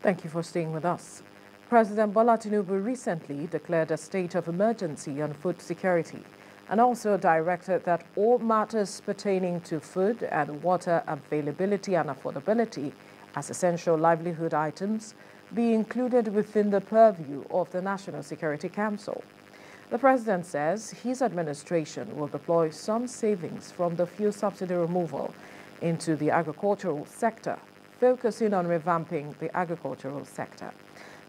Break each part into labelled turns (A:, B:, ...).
A: Thank you for staying with us. President Bola Tinubu recently declared a state of emergency on food security and also directed that all matters pertaining to food and water availability and affordability as essential livelihood items be included within the purview of the National Security Council. The president says his administration will deploy some savings from the fuel subsidy removal into the agricultural sector, focusing on revamping the agricultural sector.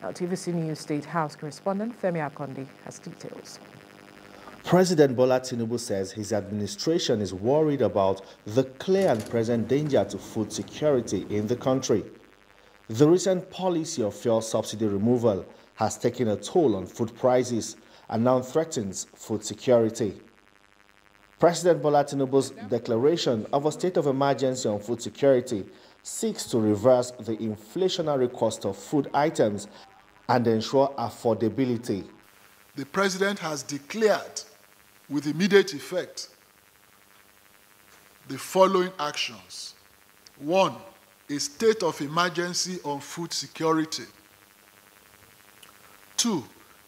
A: Now, TVC News State House correspondent Femi Akonde has details.
B: President Bola Tinubu says his administration is worried about the clear and present danger to food security in the country. The recent policy of fuel subsidy removal has taken a toll on food prices and now threatens food security. President Bola Tinubu's declaration of a state of emergency on food security seeks to reverse the inflationary cost of food items and ensure affordability.
C: The president has declared with immediate effect the following actions. 1, a state of emergency on food security. 2,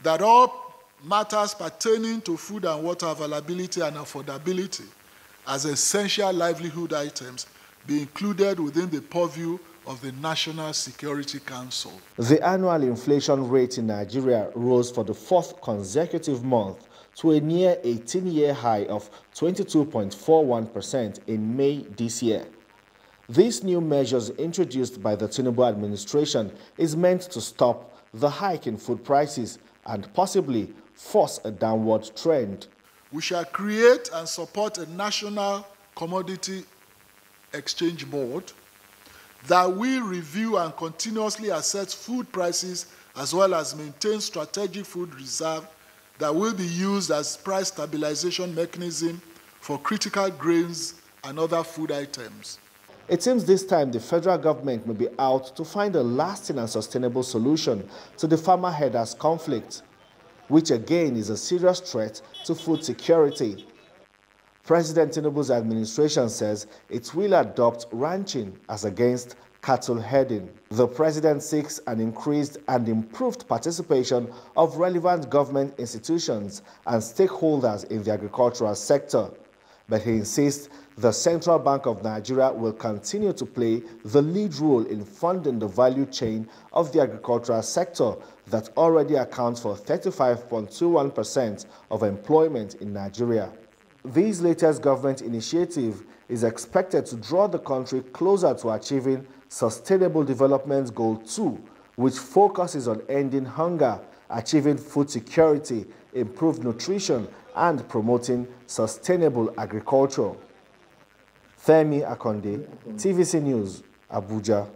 C: that all matters pertaining to food and water availability and affordability as essential livelihood items be included within the purview of the National Security Council.
B: The annual inflation rate in Nigeria rose for the 4th consecutive month to a near 18-year high of 22.41% in May this year. These new measures introduced by the Tinubu administration is meant to stop the hike in food prices and possibly force a downward trend.
C: We shall create and support a national commodity exchange board that will review and continuously assess food prices as well as maintain strategic food reserve that will be used as price stabilization mechanism for critical grains and other food items.
B: It seems this time the federal government may be out to find a lasting and sustainable solution to the farmer-herders conflict, which again is a serious threat to food security. President Tinubu's administration says it will adopt ranching as against cattle herding. The president seeks an increased and improved participation of relevant government institutions and stakeholders in the agricultural sector. But he insists the Central Bank of Nigeria will continue to play the lead role in funding the value chain of the agricultural sector that already accounts for 35.21% of employment in Nigeria. This latest government initiative is expected to draw the country closer to achieving Sustainable Development Goal 2, which focuses on ending hunger, achieving food security, improved nutrition, and promoting sustainable agriculture. Femi Akonde, TVC News, Abuja.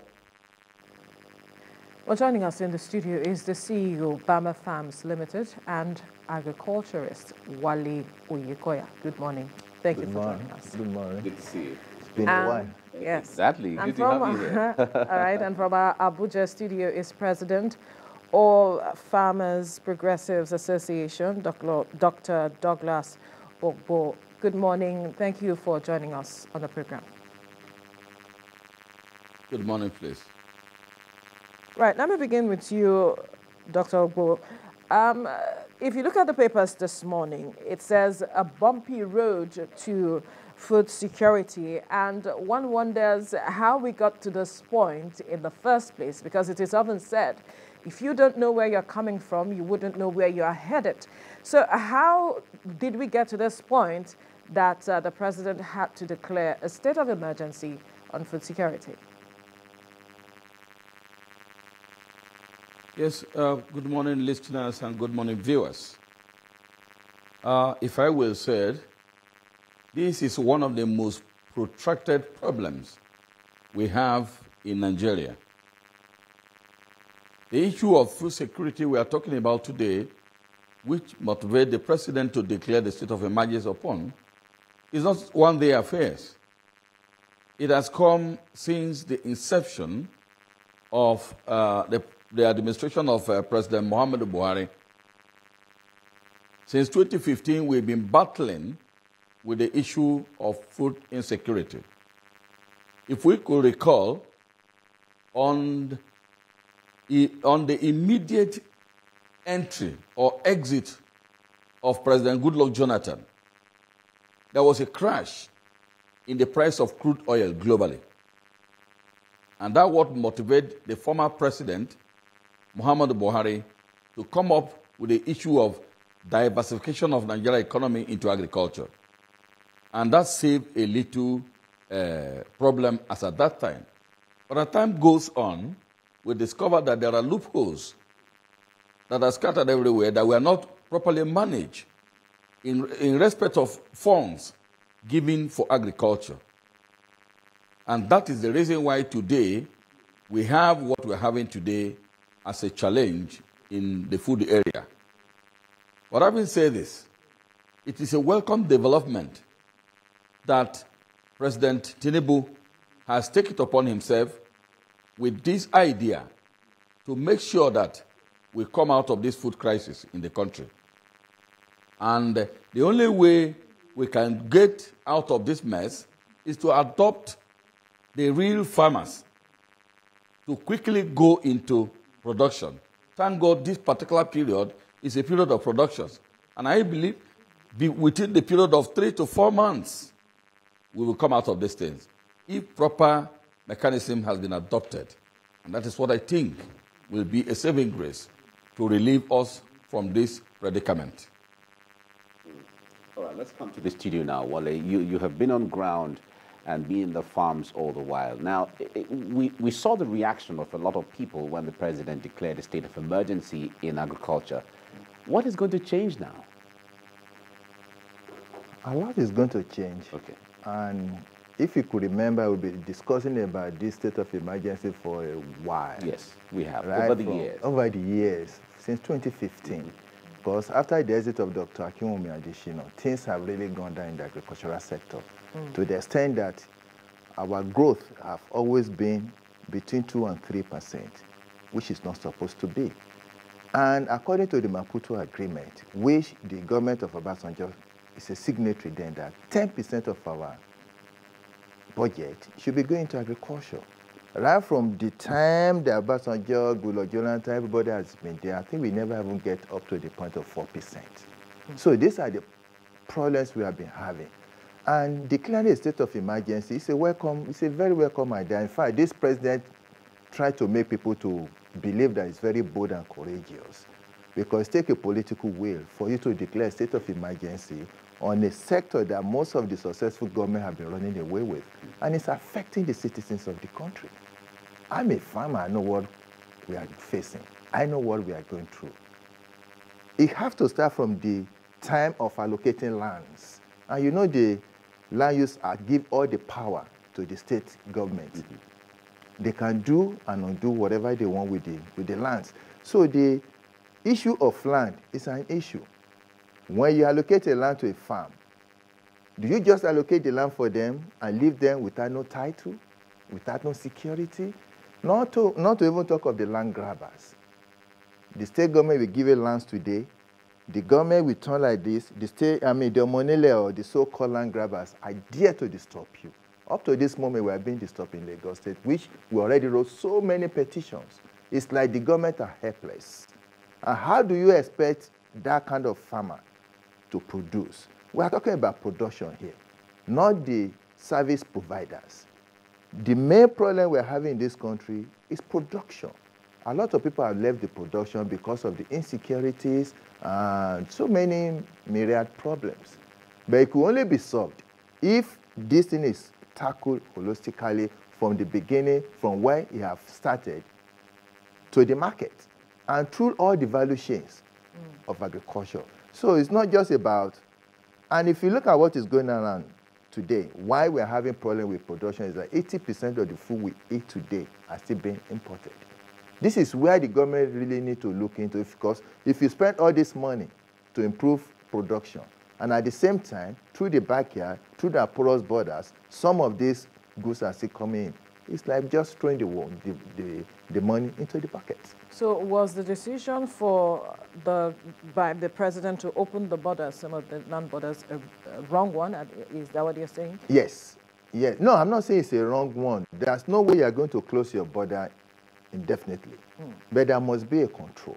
A: Well, joining us in the studio is the CEO, Bama Farms Limited, and agriculturist Wale Agbekoya. Good morning. Thank you for joining us.
D: Good morning.
E: Good to see you.
D: It's been a while.
A: Yes.
E: Exactly.
A: And
E: Good to have you here.
A: all right, and from our Abuja studio is President of Farmers Progressives Association, Dr. Douglas Ogbo. Good morning. Thank you for joining us on the program.
E: Good morning, please.
A: Right, let me begin with you, Dr. Ogbo. If you look at the papers this morning, it says a bumpy road to food security, and one wonders how we got to this point in the first place, because it is often said, if you don't know where you're coming from, you wouldn't know where you are headed. So how did we get to this point that the president had to declare a state of emergency on food security?
E: Yes, good morning, listeners, and good morning, viewers. If I will say it, this is one of the most protracted problems we have in Nigeria. The issue of food security we are talking about today, which motivated the president to declare the state of emergency upon, is not one-day affairs. It has come since the inception of the administration of President Muhammadu Buhari. Since 2015, we've been battling with the issue of food insecurity. If we could recall, on on the immediate entry or exit of President Goodluck Jonathan, there was a crash in the price of crude oil globally. And that what motivated the former president, Muhammadu Buhari, to come up with the issue of diversification of Nigeria economy into agriculture. And that saved a little problem as at that time. But as time goes on, we discover that there are loopholes that are scattered everywhere that were not properly managed in respect of funds given for agriculture. And that is the reason why today we have what we're having today as a challenge in the food area. But having said this, it is a welcome development that President Tinubu has taken it upon himself with this idea to make sure that we come out of this food crisis in the country. And the only way we can get out of this mess is to adopt the real farmers to quickly go into production. Thank God this particular period is a period of production. And I believe within the period of 3 to 4 months, we will come out of these things if proper mechanism has been adopted. And that is what I think will be a saving grace to relieve us from this predicament.
D: All right, let's come to the studio now, Wale. You have been on ground and been in the farms all the while. Now, we saw the reaction of a lot of people when the president declared a state of emergency in agriculture. What is going to change now?
F: A lot is going to change. Okay. And if you could remember, we've been discussing about this state of emergency for a while.
D: Yes, we have,
F: right?
D: over the years.
F: Over the years, since 2015. Because after the exit of Dr. Akinwumi Adesina, things have really gone down in the agricultural sector to the extent that our growth have always been between 2 and 3%, which is not supposed to be. And according to the Maputo Agreement, which the government of Obasanjo is a signatory then, that 10% of our budget should be going to agriculture. Right from the time the Obasanjo, Goodluck Jonathan, everybody has been there, I think we never even get up to the point of 4%. So these are the problems we have been having. And declaring a state of emergency is a very welcome idea. In fact, this president tried to make people to believe that it's very bold and courageous. Because take a political will for you to declare a state of emergency on a sector that most of the successful government have been running away with. And it's affecting the citizens of the country. I'm a farmer, I know what we are facing. I know what we are going through. It has to start from the time of allocating lands. And you know the land use give all the power to the state government. Mm-hmm. They can do and undo whatever they want with the lands. So the issue of land is an issue. When you allocate a land to a farm, do you just allocate the land for them and leave them without no title, without no security? Not to even talk of the land grabbers. The state government will give you lands today. The government will turn like this. The Monele or the so-called land grabbers are dare to disturb you. Up to this moment, we have been disturbed in Lagos State, which we already wrote so many petitions. It's like the government are helpless. And how do you expect that kind of farmer to produce? We are talking about production here, not the service providers. The main problem we're having in this country is production. A lot of people have left the production because of the insecurities and so many myriad problems. But it could only be solved if this thing is tackled holistically from the beginning, from where it has started to the market and through all the value chains of agriculture. So it's not just about, and if you look at what is going on today, why we're having problem with production is that 80% of the food we eat today are still being imported. This is where the government really need to look into, because if you spend all this money to improve production, and at the same time, through the backyard, through the porous borders, some of these goods are still coming in. It's like just throwing the money into the buckets.
A: So was the decision by the president to open the borders, some of the land borders, a wrong one? Is that what you're saying?
F: Yes. Yes. No, I'm not saying it's a wrong one. There's no way you're going to close your border indefinitely. But there must be a control.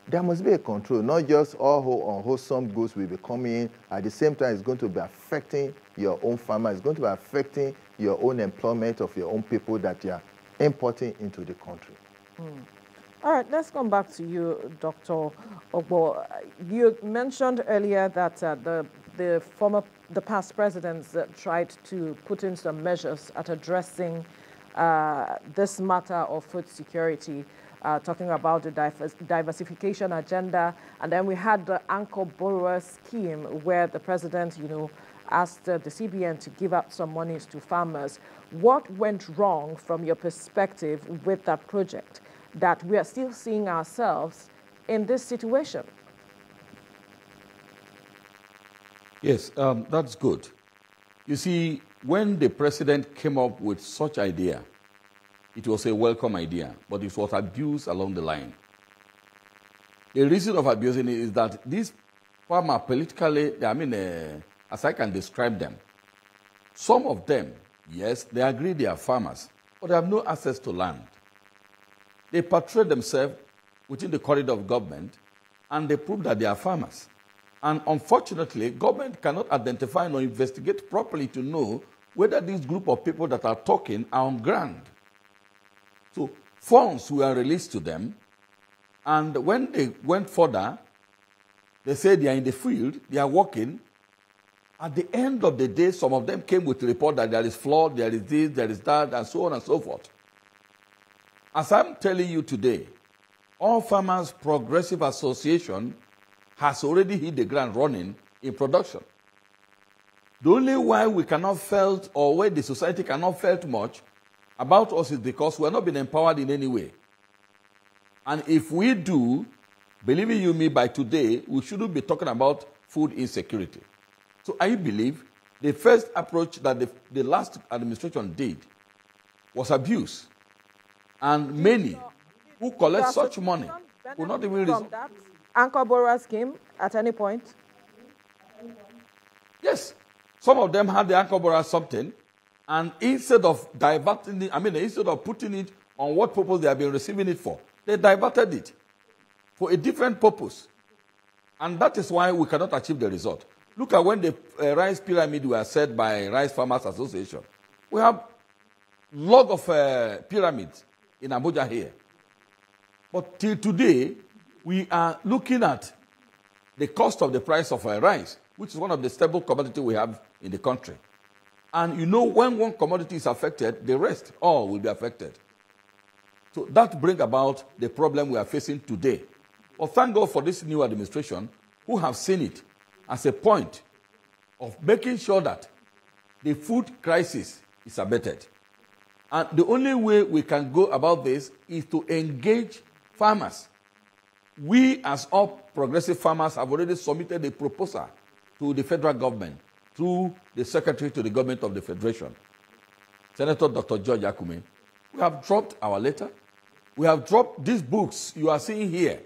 F: There must be a control, not just all unwholesome goods will be coming in. At the same time, it's going to be affecting your own farmers. It's going to be affecting your own employment of your own people that you are importing into the country.
A: All right, let's come back to you, Dr. Ogbo. You mentioned earlier that the past presidents tried to put in some measures at addressing this matter of food security, talking about the diversification agenda. And then we had the anchor borrower scheme where the president, asked the CBN to give out some monies to farmers. What went wrong from your perspective with that project that we are still seeing ourselves in this situation?
E: Yes, that's good. You see, when the president came up with such idea, it was a welcome idea, but it was abused along the line. The reason of abusing it is that these farmers politically, as I can describe them, some of them, yes, they agree they are farmers, but they have no access to land. They portray themselves within the corridor of government, and they prove that they are farmers. And unfortunately, government cannot identify nor investigate properly to know whether this group of people that are talking are on ground. So funds were released to them, and when they went further, they said they are in the field, they are working. At the end of the day, some of them came with the report that there is flood, there is this, there is that, and so on and so forth. As I'm telling you today, All Farmers Progressive Association has already hit the ground running in production. The only why we cannot felt, or why the society cannot felt much about us is because we have not been empowered in any way. And if we do, believe you me, by today, we shouldn't be talking about food insecurity. So I believe the first approach that the last administration did was abuse. And many who collect such money will not even resolve
A: that anchor borrower scheme at any point?
E: Yes. Some of them had the anchor borrower something, and instead of diverting it, instead of putting it on what purpose they have been receiving it for, they diverted it for a different purpose. And that is why we cannot achieve the result. Look at when the rice pyramid were set by Rice Farmers Association. We have log of pyramids in Abuja here. But till today, we are looking at the cost of the price of rice, which is one of the stable commodities we have in the country. And when one commodity is affected, the rest all will be affected. So that brings about the problem we are facing today. But thank God for this new administration who have seen it as a point of making sure that the food crisis is abated. And the only way we can go about this is to engage farmers. We, as all progressive farmers, have already submitted a proposal to the federal government through the Secretary to the Government of the Federation, Senator Dr. George Akume. We have dropped our letter. We have dropped these books you are seeing here.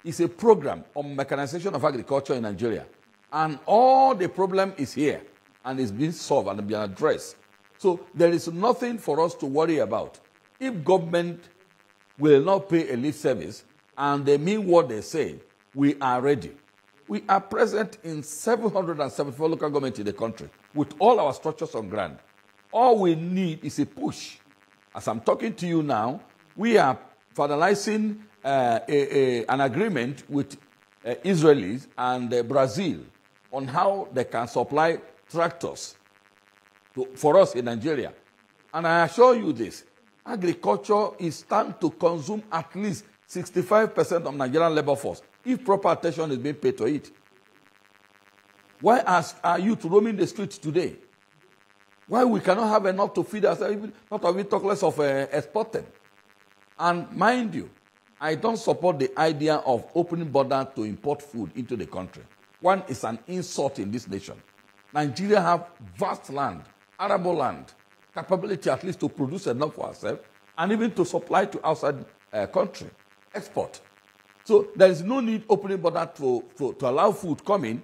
E: It's a program on mechanization of agriculture in Nigeria. And all the problem is here and is being solved and being addressed. So there is nothing for us to worry about. If government will not pay a lip service and they mean what they say, we are ready. We are present in 774 local governments in the country with all our structures on ground. All we need is a push. As I'm talking to you now, we are finalizing an agreement with Israelis and Brazil on how they can supply tractors for us in Nigeria. And I assure you this, agriculture is starting to consume at least 65% of Nigerian labor force if proper attention is being paid to it. Why are youth roaming the streets today? Why we cannot have enough to feed ourselves, not of it talk less of exporting. And mind you, I don't support the idea of opening borders to import food into the country. One is an insult in this nation. Nigeria have vast land, arable land, capability at least to produce enough for ourselves, and even to supply to outside country, export. So there is no need opening border to allow food coming.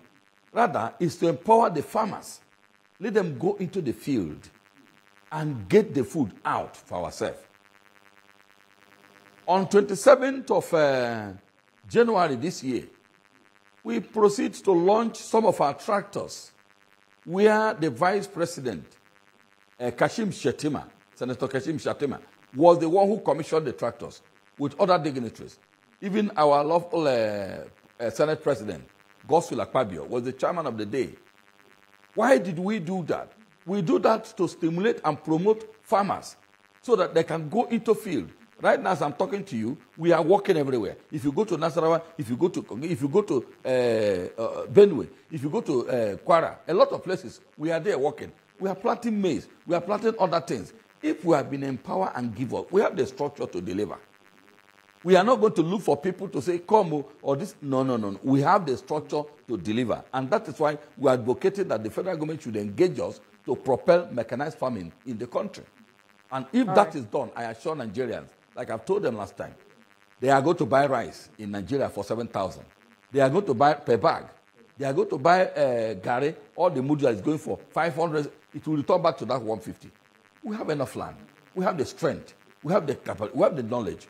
E: Rather, is to empower the farmers. Let them go into the field and get the food out for ourselves. On 27th of January this year, we proceed to launch some of our tractors where the Vice President, Kashim Shettima, Senator Kashim Shettima, was the one who commissioned the tractors with other dignitaries. Even our lawful Senate President, Godswill Akpabio, was the chairman of the day. Why did we do that? We do that to stimulate and promote farmers so that they can go into field. Right now, as I'm talking to you, we are working everywhere. If you go to Nasarawa, if you go to Benue, if you go to Kwara, a lot of places, we are there working. We are planting maize. We are planting other things. If we have been empowered and give up, we have the structure to deliver. We are not going to look for people to say, come, or this. No, no, no. We have the structure to deliver. And that is why we are advocating that the federal government should engage us to propel mechanized farming in the country. And if that is done, I assure Nigerians, like I've told them last time, they are going to buy rice in Nigeria for 7,000. They are going to buy per bag. They are going to buy gari. All the mudu is going for 500. It will return back to that 150. We have enough land. We have the strength. We have the capital. We have the knowledge.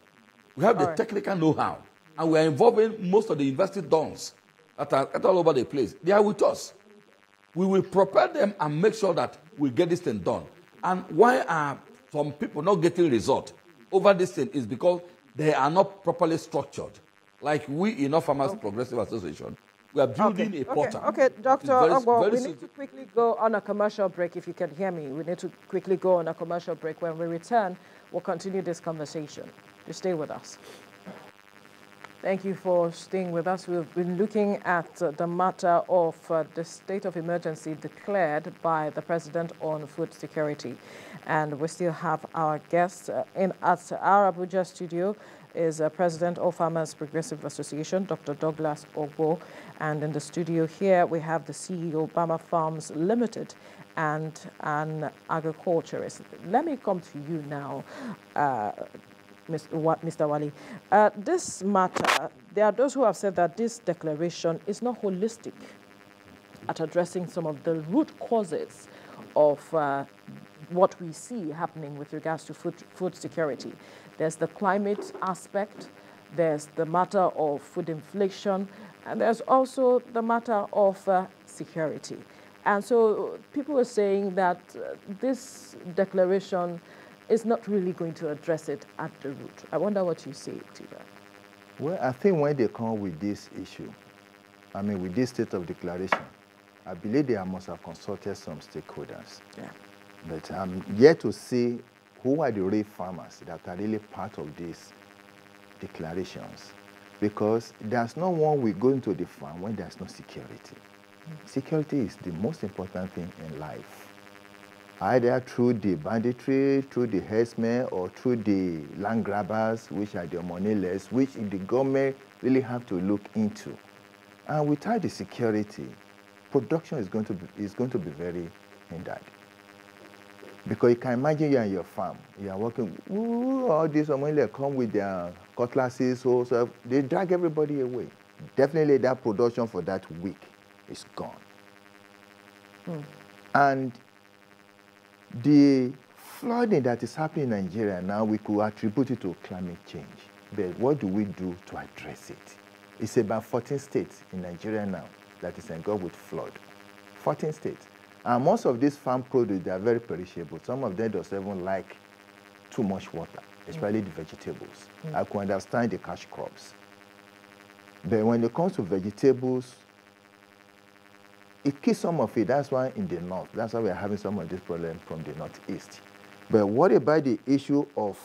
E: We have the technical know-how. And we are involving most of the university dons that are all over the place. They are with us. We will prepare them and make sure that we get this thing done. And why are some people not getting result over this thing is because they are not properly structured. Like we in our Farmers Progressive Association, we are building a portal.
A: Okay, Dr. Ogbo, we need to quickly go on a commercial break, if you can hear me. We need to quickly go on a commercial break. When we return, we'll continue this conversation. You stay with us. Thank you for staying with us. We've been looking at the matter of the state of emergency declared by the President on food security. And we still have our guests at our Abuja studio is President of Farmers Progressive Association, Dr. Douglas Ogbo. And in the studio here, we have the CEO, Bama Farms Limited, and an agriculturist. Let me come to you now, Mr. Wali. This matter, there are those who have said that this declaration is not holistic at addressing some of the root causes of what we see happening with regards to food security. There's the climate aspect, there's the matter of food inflation, and there's also the matter of security. And so people are saying that this declaration is not really going to address it at the root. I wonder what you say to that.
F: Well, I think when they come with this issue, with this state of declaration, I believe they must have consulted some stakeholders. Yeah. But I'm yet to see who are the real farmers that are really part of these declarations. Because there's no one will go into the farm when there's no security. Security is the most important thing in life. Either through the banditry, through the herdsmen, or through the land grabbers, which are the moneyless, which the government really have to look into. And without the security, production is going to be very hindered. Because you can imagine you're in your farm, you are working, all these moneyless come with their cutlasses, so they drag everybody away. Definitely that production for that week is gone. And the flooding that is happening in Nigeria now, we could attribute it to climate change. But what do we do to address it? It's about 14 states in Nigeria now that is engulfed with flood. 14 states. And most of these farm produce, they are very perishable. Some of them don't even like too much water, especially the vegetables. I can understand the cash crops. But when it comes to vegetables, it kills some of it. That's why in the north, that's why we're having some of this problem from the northeast. But what about the issue of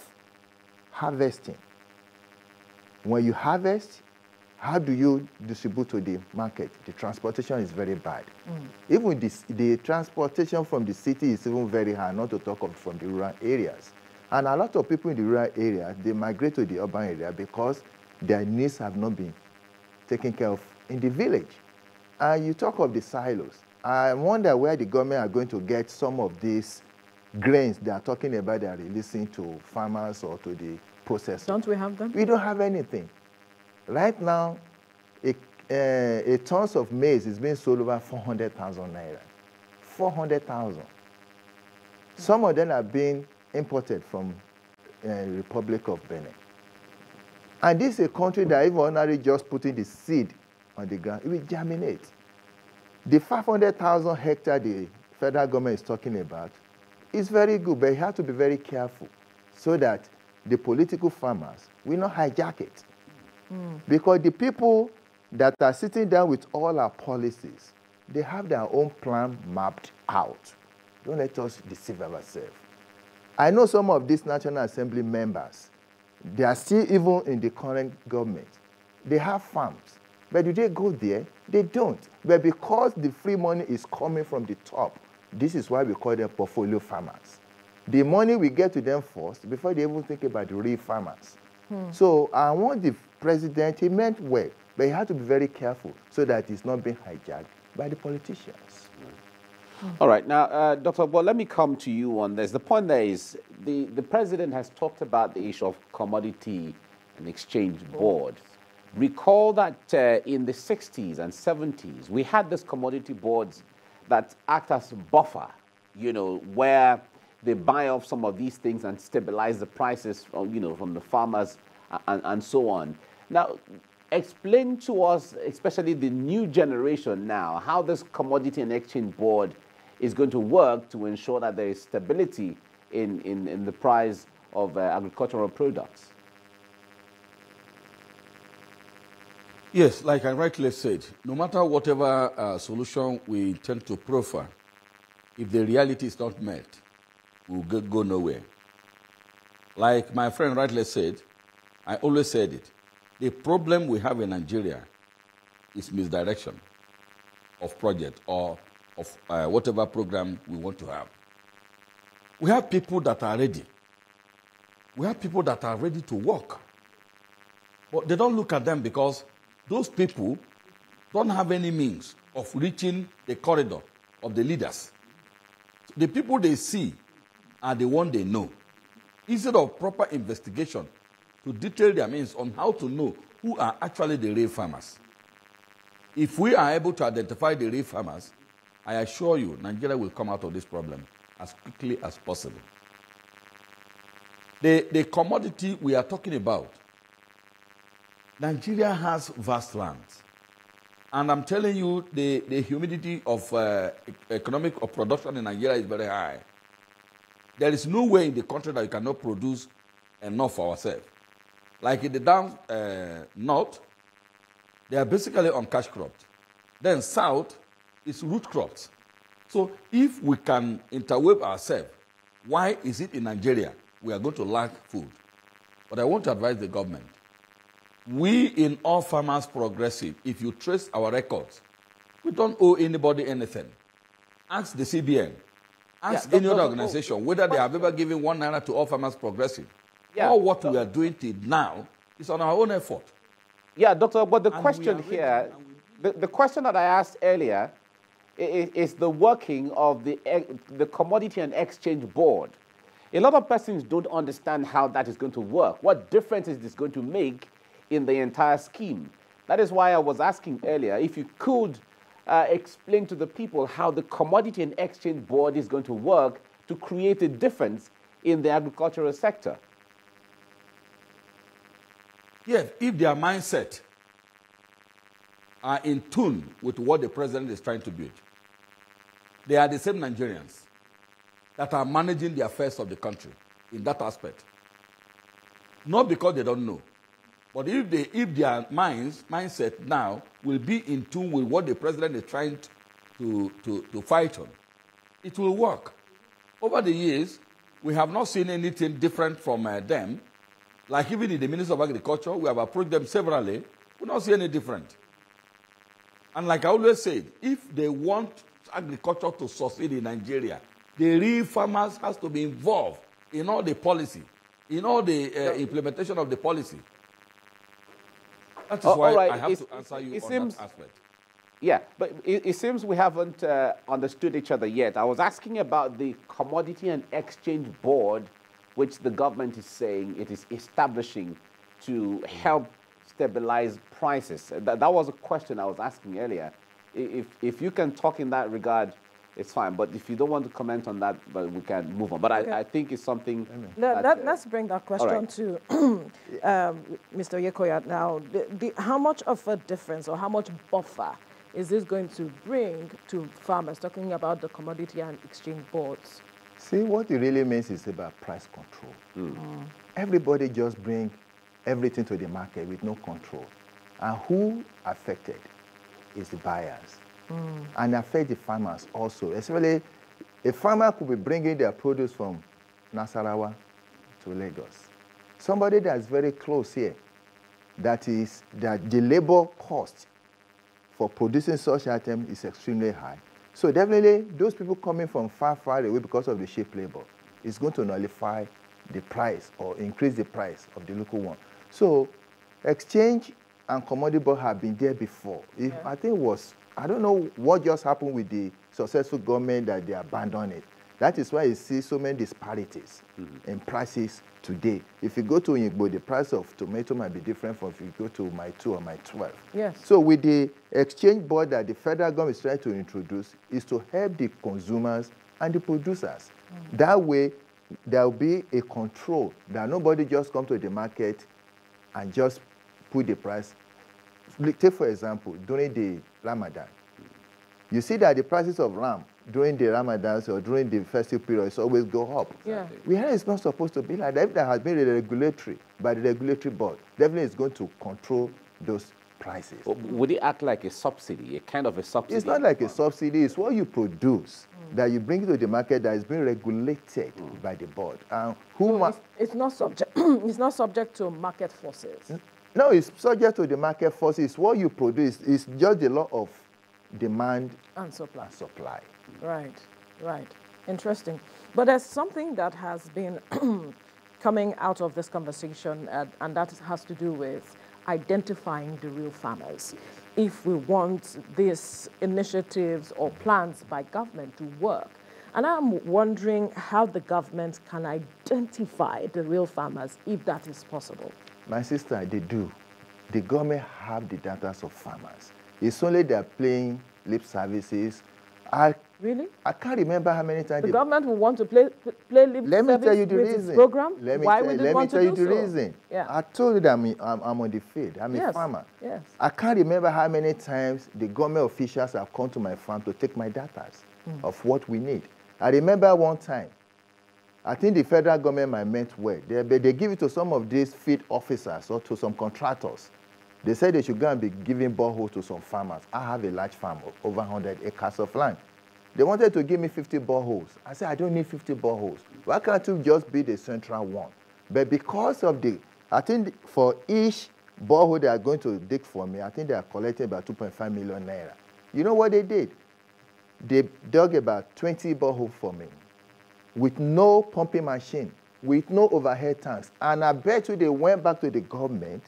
F: harvesting? When you harvest, how do you distribute to the market? The transportation is very bad. Even the transportation from the city is even very high, not to talk of from the rural areas. And a lot of people in the rural area, they migrate to the urban area because their needs have not been taken care of in the village. And you talk of the silos. I wonder where the government are going to get some of these grains they are talking about, they are releasing to farmers or to the processors.
A: Don't we have them?
F: We don't have anything. Right now, a tons of maize is being sold over 400,000 naira. 400,000. Some of them are being imported from Republic of Benin. And this is a country that even ordinarily just putting the seed on the ground, it will germinate. The 500,000 hectares the federal government is talking about is very good, but you have to be very careful so that the political farmers will not hijack it. Because the people that are sitting down with all our policies, they have their own plan mapped out. Don't let us deceive ourselves. I know some of these National Assembly members, they are still even in the current government. They have farms. But do they go there? They don't. But because the free money is coming from the top, this is why we call them portfolio farmers. The money we get to them first before they even think about the real farmers. So I want the president, he meant well, but he had to be very careful so that it's not being hijacked by the politicians.
D: All right. Now, Dr. Agbekoya, let me come to you on this. The point there is the president has talked about the issue of commodity and exchange board. Recall that in the 60s and 70s, we had these commodity boards that act as a buffer, you know, where they buy off some of these things and stabilize the prices, you know, from the farmers and so on. Now, explain to us, especially the new generation now, how this commodity and exchange board is going to work to ensure that there is stability in the price of agricultural products.
E: Yes, like I rightly said, no matter whatever solution we intend to proffer, if the reality is not met, we'll go nowhere. Like my friend rightly said, I always said it, the problem we have in Nigeria is misdirection of project or of whatever program we want to have. We have people that are ready. We have people that are ready to work. But they don't look at them because those people don't have any means of reaching the corridor of the leaders. The people they see are the one they know. Instead of proper investigation to detail their means on how to know who are actually the real farmers. If we are able to identify the real farmers, I assure you, Nigeria will come out of this problem as quickly as possible. The commodity we are talking about, Nigeria has vast lands. And I'm telling you, the humidity of economic of production in Nigeria is very high. There is no way in the country that you cannot produce enough for ourselves. Like in the down north, they are basically on cash crops. Then south is root crops. So if we can interweave ourselves, why is it in Nigeria we are going to lack food? But I want to advise the government. We in All Farmers Progressive, if you trace our records, we don't owe anybody anything. Ask the CBN. Ask any other organization whether they have ever given 1 naira to All Farmers Progressive. Yeah. All what we are doing till now is on our own effort.
D: Yeah, Doctor, but the question here, the question that I asked earlier is the working of the Commodity and Exchange Board. A lot of persons don't understand how that is going to work. What difference is this going to make in the entire scheme? That is why I was asking earlier if you could explain to the people how the Commodity and Exchange Board is going to work to create a difference in the agricultural sector.
E: Yes, if their mindset are in tune with what the president is trying to build, they are the same Nigerians that are managing the affairs of the country in that aspect. Not because they don't know, but if their mindset now will be in tune with what the president is trying to fight on, it will work. Over the years, we have not seen anything different from them. Like even in the Ministry of Agriculture, we have approached them severally. We don't see any different. And like I always said, if they want agriculture to succeed in Nigeria, the real farmers has to be involved in all the policy, in all the implementation of the policy. That is why I have to answer you on that aspect.
D: Yeah, but it seems we haven't understood each other yet. I was asking about the Commodity and Exchange Board, which the government is saying it is establishing to help stabilize prices. That was a question I was asking earlier. If you can talk in that regard It's fine, but if you don't want to comment on that, but we can move on. But
A: Okay.
D: I think it's something.
A: Let's bring that question
D: right.
A: to Mr. Agbekoya now. How much of a difference or how much buffer is this going to bring to farmers, talking about the commodity and exchange boards?
F: See, what it really means is about price control. Everybody just bring everything to the market with no control. And who affected is the buyers. And affect the farmers also. Especially, a farmer could be bringing their produce from Nasarawa to Lagos. Somebody that's very close here, that the labor cost for producing such item is extremely high. So definitely, those people coming from far, far away because of the cheap labor is going to nullify the price or increase the price of the local one. So exchange and commodity board have been there before. I think I don't know what just happened with the successful government that they abandoned it. That is why you see so many disparities in prices today. If you go to Igbo, the price of tomato might be different from if you go to my 2 or my 12.
A: Yes.
F: So with the exchange board that the federal government is trying to introduce is to help the consumers and the producers. That way, there will be a control that nobody just come to the market and just put the price. Take, for example, during the Ramadan, you see that the prices of ram during the Ramadan or during the festive period always go up.
A: Yeah.
F: We hear it's not supposed to be like that. If there has been a regulatory by the regulatory board, definitely it's going to control those prices.
D: Would it act like a subsidy, a kind of a subsidy?
F: It's not like a subsidy. It's what you produce that you bring to the market that is being regulated by the board.
A: It's not subject. It's not subject to market forces.
F: No, it's subject to the market forces. What you produce is just the law of demand
A: And supply. Right, right. Interesting. But there's something that has been coming out of this conversation, and that has to do with identifying the real farmers. If we want these initiatives or plans by government to work. And I'm wondering how the government can identify the real farmers, if that is possible.
F: My sister, they do. The government have the data of farmers. It's only they're playing lip services.
A: Really?
F: I can't remember how many times
A: the government will want to play lip
F: Let me
A: service
F: tell you the
A: with
F: reason.
A: its program?
F: Let me
A: Why
F: tell,
A: would
F: let
A: it
F: me
A: want
F: tell
A: to
F: you
A: do
F: the
A: so?
F: reason.
A: Yeah.
F: I told you that I'm on the field. I'm a farmer.
A: Yes.
F: I can't remember how many times the government officials have come to my farm to take my data of what we need. I remember one time, I think the federal government might meant well. They give it to some of these field officers or to some contractors. They said they should go and be giving boreholes to some farmers. I have a large farm of over 100 acres of land. They wanted to give me 50 boreholes. I said, I don't need 50 boreholes. Why can't you just be the central one? But because of I think for each borehole they are going to dig for me, I think they are collecting about 2.5 million naira. You know what they did? They dug about 20 boreholes for me with no pumping machine, with no overhead tanks. And I bet you they went back to the government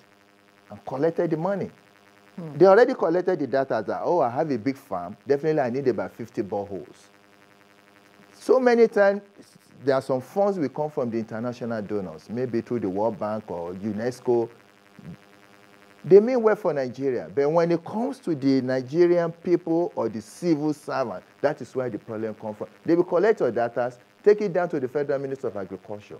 F: and collected the money. They already collected the data that, oh, I have a big farm. Definitely I need about 50 boreholes. So many times, there are some funds will come from the international donors, maybe through the World Bank or UNESCO. They mean well for Nigeria. But when it comes to the Nigerian people or the civil servant, that is where the problem comes from. They will collect your data, take it down to the Federal Minister of Agriculture.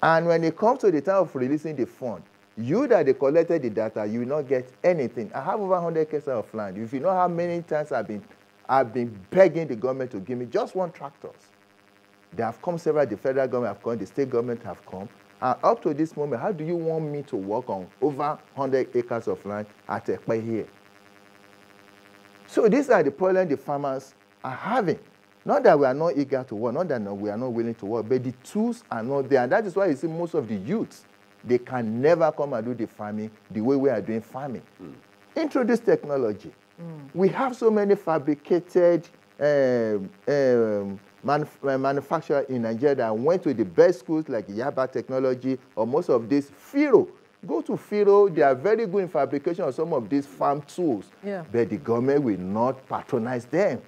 F: And when it comes to the time of releasing the fund, you that they collected the data, you will not get anything. I have over 100 acres of land. If you know how many times I've been begging the government to give me just one tractor. They have come several, the federal government have come, the state government have come. And up to this moment, how do you want me to work on over 100 acres of land at Ekpe here? So these are the problems the farmers are having. Not that we are not eager to work, not that we are not willing to work, but the tools are not there. And that is why you see most of the youths, they can never come and do the farming the way we are doing farming. Introduce technology. We have so many fabricated manufacturers in Nigeria that went to the best schools like Yaba Technology or most of these Firo. Go to Firo, they are very good in fabrication of some of these farm tools.
A: Yeah.
F: But the government will not patronize them.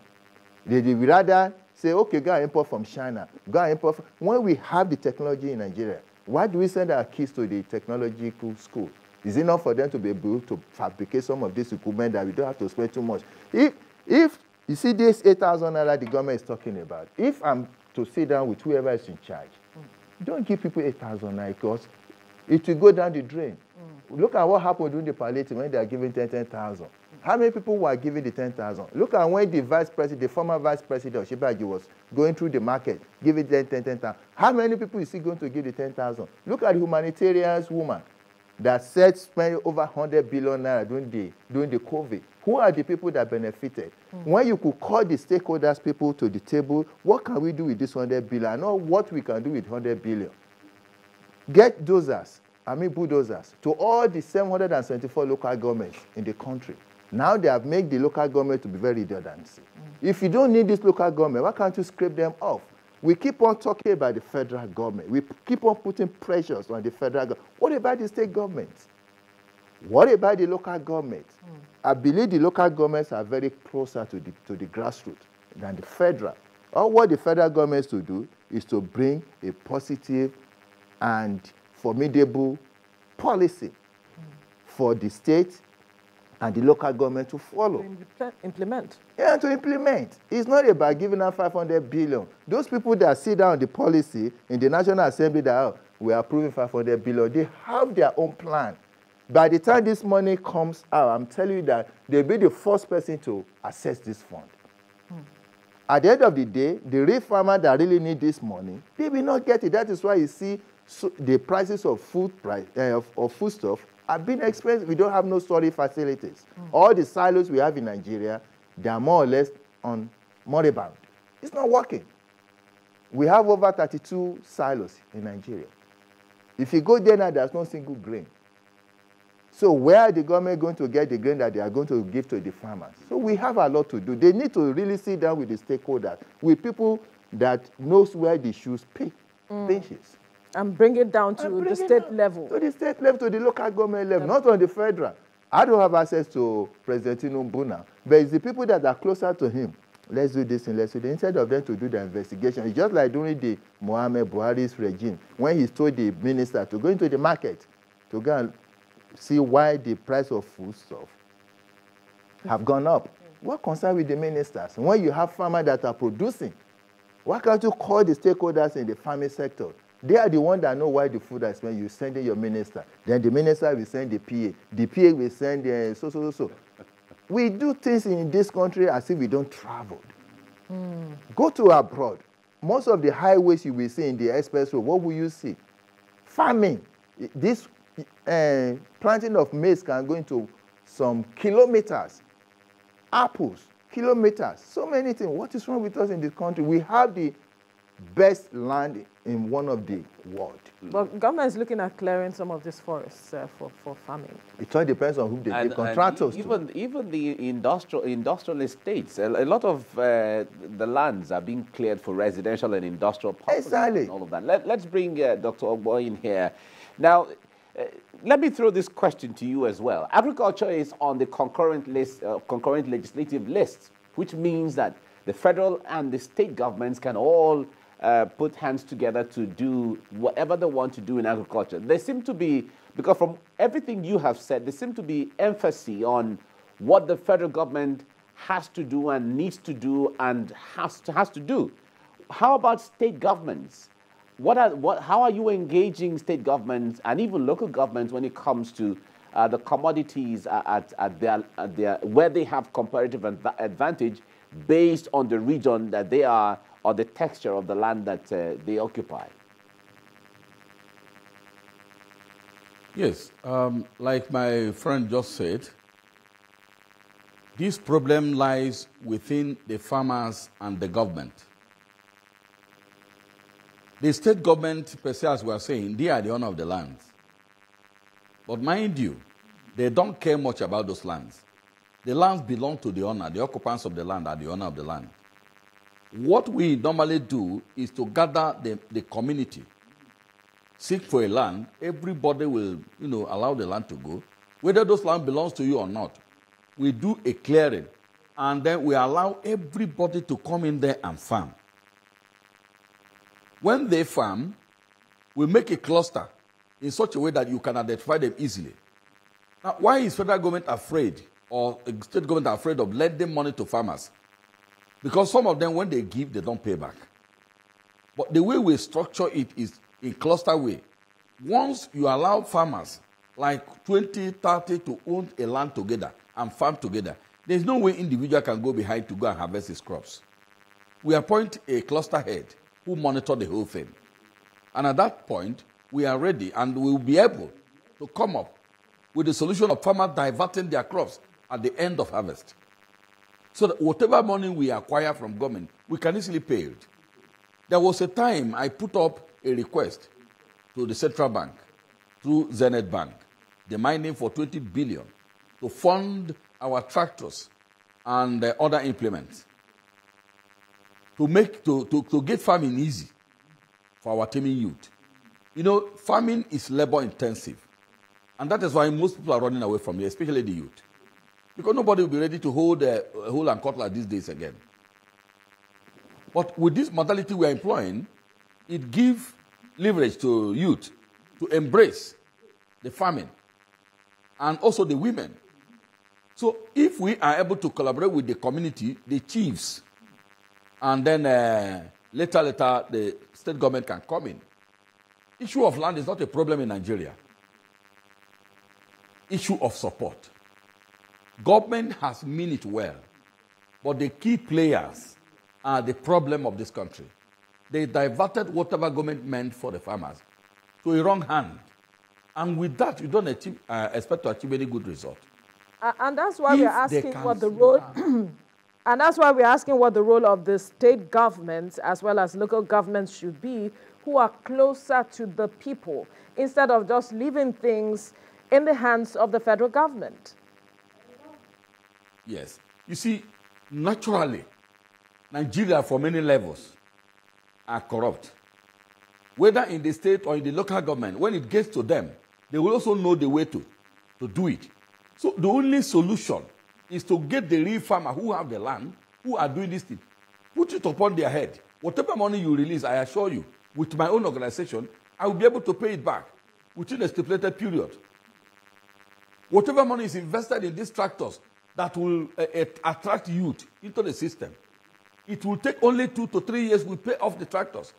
F: They will rather say, okay, go and import from China. Go and import when we have the technology in Nigeria, why do we send our kids to the technological school? Is it not for them to be able to fabricate some of this equipment that we don't have to spend too much? If You see this 8,000 naira the government is talking about. If I'm to sit down with whoever is in charge, don't give people 8,000 naira because it will go down the drain. Look at what happened during the palliative when they are giving 10,000. How many people were giving the 10,000? Look at when the former vice president, Shibaji, was going through the market, giving 10,000. How many people is he going to give the 10,000? Look at the humanitarian woman that said spend over 100 billion naira during the COVID. Who are the people that benefited? When you could call the stakeholders people to the table, what can we do with this 100 billion? I know what we can do with 100 billion. Get bulldozers to all the 774 local governments in the country. Now they have made the local government to be very redundant. If you don't need this local government, why can't you scrape them off? We keep on talking about the federal government. We keep on putting pressures on the federal government. What about the state governments? What about the local governments? I believe the local governments are very closer to the grassroots than the federal. All what the federal government is to do is to bring a positive and formidable policy for the state and the local government to follow.
A: To implement.
F: Yeah, to implement. It's not about giving out 500 billion. Those people that sit down on the policy in the National Assembly that we are approving 500 billion, they have their own plan. By the time this money comes out, I'm telling you that they'll be the first person to access this fund. At the end of the day, the real farmer that really need this money, they will not get it. That is why you see the prices of foodstuff have been expensive. We don't have no storage facilities. All the silos we have in Nigeria, they are more or less on moribund. It's not working. We have over 32 silos in Nigeria. If you go there now, there's no single grain. So where are the government going to get the grain that they are going to give to the farmers? So we have a lot to do. They need to really sit down with the stakeholders, with people that knows where the shoes pinches.
A: And bring it down to the state level.
F: To the state level, to the local government level, not on the federal. I don't have access to President Tinubu now, but it's the people that are closer to him. Let's do this and let's do that. Instead of them to do the investigation, it's just like during the Mohamed Buhari's regime, when he told the minister to go into the market to go and see why the price of foodstuff have gone up. What concern with the ministers? When you have farmers that are producing, why can't you call the stakeholders in the farming sector? They are the ones that know why the food is when you send in your minister. Then the minister will send the PA. The PA will send so. We do things in this country as if we don't travel. Go to abroad. Most of the highways you will see in the express road, what will you see? Farming. This planting of maize can go into some kilometers. Apples, kilometers. So many things. What is wrong with us in this country? We have the best land in one of the world.
A: But government is looking at clearing some of these forests for farming.
F: It all depends on who they give contractors to.
D: Even the industrial estates, a lot of the lands are being cleared for residential and industrial purposes.
F: Exactly.
D: And all of that. Let's bring Dr. Agbekoya in here. Now, let me throw this question to you as well. Agriculture is on the concurrent legislative list, which means that the federal and the state governments can all put hands together to do whatever they want to do in agriculture. There seem to be, because from everything you have said, there seem to be emphasis on what the federal government has to do and needs to do and has to do. How about state governments? How are you engaging state governments and even local governments when it comes to the commodities where they have comparative advantage based on the region that they are or the texture of the land that they occupy?
E: Yes, like my friend just said, this problem lies within the farmers and the government. The state government, per se, as we are saying, they are the owner of the lands. But mind you, they don't care much about those lands. The lands belong to the owner. The occupants of the land are the owner of the land. What we normally do is to gather the community, seek for a land. Everybody will, allow the land to go. Whether those land belongs to you or not, we do a clearing, and then we allow everybody to come in there and farm. When they farm, we make a cluster in such a way that you can identify them easily. Now, why is federal government afraid or state government afraid of lending money to farmers? Because some of them, when they give, they don't pay back. But the way we structure it is in cluster way. Once you allow farmers, like 20, 30, to own a land together and farm together, there's no way individual can go behind to go and harvest his crops. We appoint a cluster head who monitor the whole thing. And at that point, we are ready and we will be able to come up with the solution of farmers diverting their crops at the end of harvest. So that whatever money we acquire from government, we can easily pay it. There was a time I put up a request to the central bank through Zenith Bank, demanding for 20 billion to fund our tractors and other implements to get farming easy for our teeming youth. You know, farming is labor intensive. And that is why most people are running away from it, especially the youth. Because nobody will be ready to hold a hoe and cutlass these days again. But with this modality we are employing, it gives leverage to youth to embrace the farming and also the women. So if we are able to collaborate with the community, the chiefs, and then later the state government can come in. Issue of land is not a problem in Nigeria. Issue of support. Government has meant it well, but the key players are the problem of this country. They diverted whatever government meant for the farmers to a wrong hand. And with that, you don't expect to achieve any good result.
A: And that's why we're asking what the role... And that's why we're asking what the role of the state governments as well as local governments should be, who are closer to the people, instead of just leaving things in the hands of the federal government.
E: Yes. You see, naturally, Nigeria, for many levels, are corrupt. Whether in the state or in the local government, when it gets to them, they will also know the way to do it. So the only solution is to get the real farmer who have the land, who are doing this thing, put it upon their head. Whatever money you release, I assure you, with my own organization, I will be able to pay it back within a stipulated period. Whatever money is invested in these tractors that will attract youth into the system, it will take only 2 to 3 years. We pay off the tractors.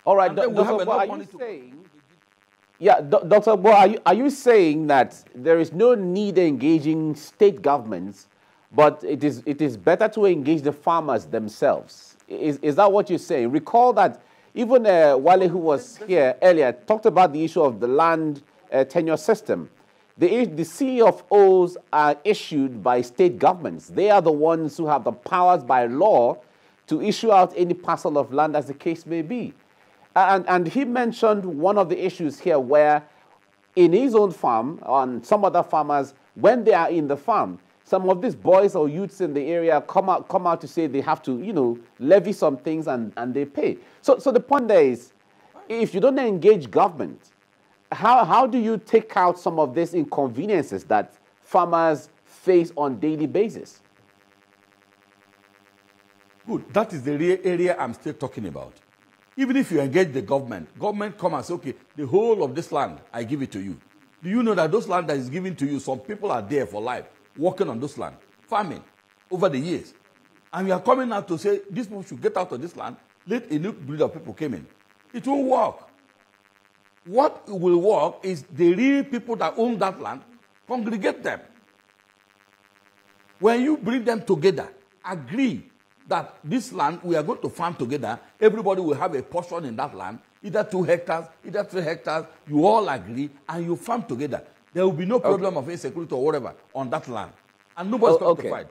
D: All right, Dr. Bo, are you saying... Yeah, Dr. Bo, are you saying that there is no need engaging state governments, but it is better to engage the farmers themselves? Is that what you're saying? Recall that even Wale, who was here earlier, talked about the issue of the land tenure system. The CFOs are issued by state governments. They are the ones who have the powers by law to issue out any parcel of land as the case may be. And he mentioned one of the issues here where in his own farm, on some other farmers, when they are in the farm, some of these boys or youths in the area come out to say they have to, you know, levy some things and they pay. So the point there is, if you don't engage government, how do you take out some of these inconveniences that farmers face on a daily basis?
E: Good. That is the real area I'm still talking about. Even if you engage the government come and say, okay, the whole of this land, I give it to you. Do you know that those land that is given to you, some people are there for life, working on those land, farming over the years. And you are coming out to say, these people should get out of this land, let a new breed of people come in. It won't work. What will work is the real people that own that land, congregate them. When you bring them together, agree that this land, we are going to farm together, everybody will have a portion in that land, either 2 hectares, either 3 hectares, you all agree, and you farm together. There will be no problem of insecurity or whatever on that land. And nobody's going to fight.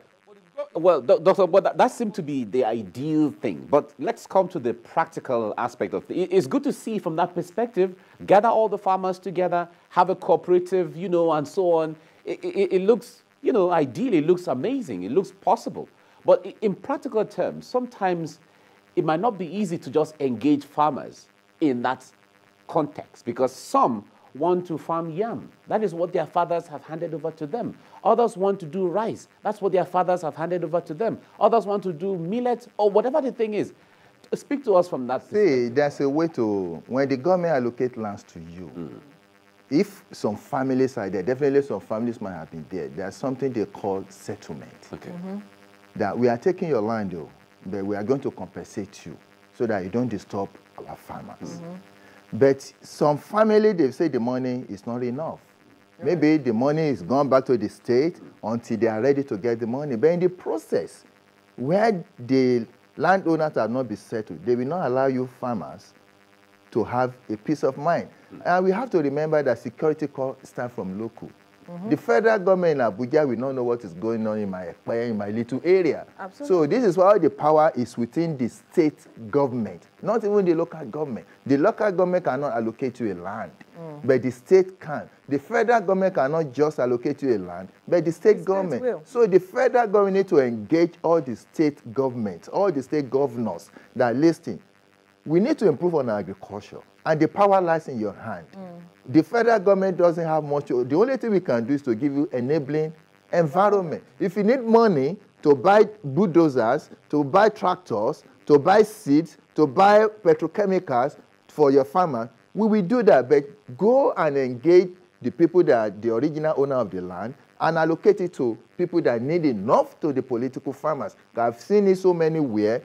D: Well, Doctor, but that seemed to be the ideal thing. But let's come to the practical aspect of it. It's good to see from that perspective, gather all the farmers together, have a cooperative, you know, and so on. It looks, you know, ideally, it looks amazing. It looks possible. But in practical terms, sometimes it might not be easy to just engage farmers in that context because some want to farm yam. That is what their fathers have handed over to them. Others want to do rice. That's what their fathers have handed over to them. Others want to do millet or whatever the thing is. Speak to us from that perspective.
F: See, there's a way to, when the government allocate lands to you, if some families are there, definitely some families might have been there, there's something they call settlement.
D: Okay.
F: That we are taking your land, though, but we are going to compensate you so that you don't disturb our farmers. But some family, they say the money is not enough. Maybe the money is gone back to the state until they are ready to get the money. But in the process, where the landowners have not been settled, they will not allow you farmers to have a peace of mind. And we have to remember that security starts from local. The federal government in Abuja will not know what is going on in my little area.
A: Absolutely.
F: So this is why the power is within the state government, not even the local government. The local government cannot allocate you a land, but the state can. The federal government cannot just allocate you a land, but the state government.
A: Will.
F: So the federal government needs to engage all the state governments, all the state governors that are listening. We need to improve on agriculture, and the power lies in your hand. The federal government doesn't have much. The only thing we can do is to give you enabling environment. If you need money to buy bulldozers, to buy tractors, to buy seeds, to buy petrochemicals for your farmers, we will do that. But go and engage the people that are the original owner of the land and allocate it to people that need enough to the political farmers. I've seen it so many where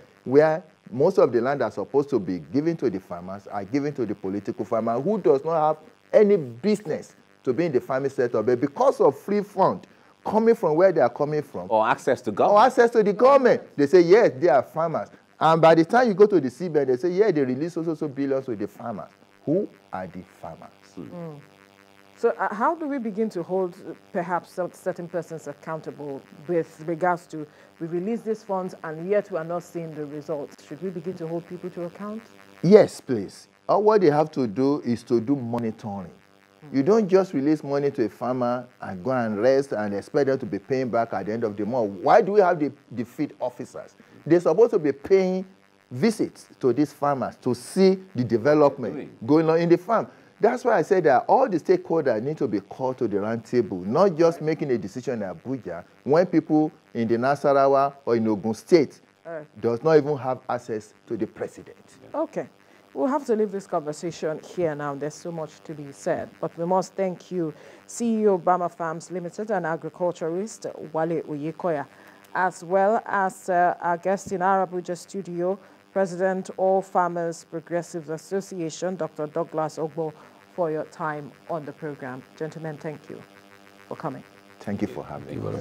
F: most of the land that's supposed to be given to the farmers are given to the political farmer who does not have any business to be in the farming sector. But because of free fund coming from where they are coming from,
D: Or access to government.
F: or access to the government, they say, yes, they are farmers. And by the time you go to the CBN, they say, yeah, they release so billions to the farmers. Who are the farmers?
A: So how do we begin to hold perhaps certain persons accountable with regards to we release these funds and yet we are not seeing the results? Should we begin to hold people to account?
F: Yes, please. All what they have to do is to do monitoring. You don't just release money to a farmer and go and rest and expect them to be paying back at the end of the month. Why do we have the field officers? They're supposed to be paying visits to these farmers to see the development going on in the farm. That's why I said that all the stakeholders need to be called to the round table, not just making a decision in Abuja when people in the Nasarawa or in Ogun State does not even have access to the president.
A: Okay. We'll have to leave this conversation here now. There's so much to be said. But we must thank you, CEO Bama Farms Limited and agriculturist Wale Agbekoya, as well as our guest in our Abuja studio, President All Farmers Progressives Association, Dr. Douglas Ogbo, for your time on the program. Gentlemen, thank you for coming.
F: Thank you for having me.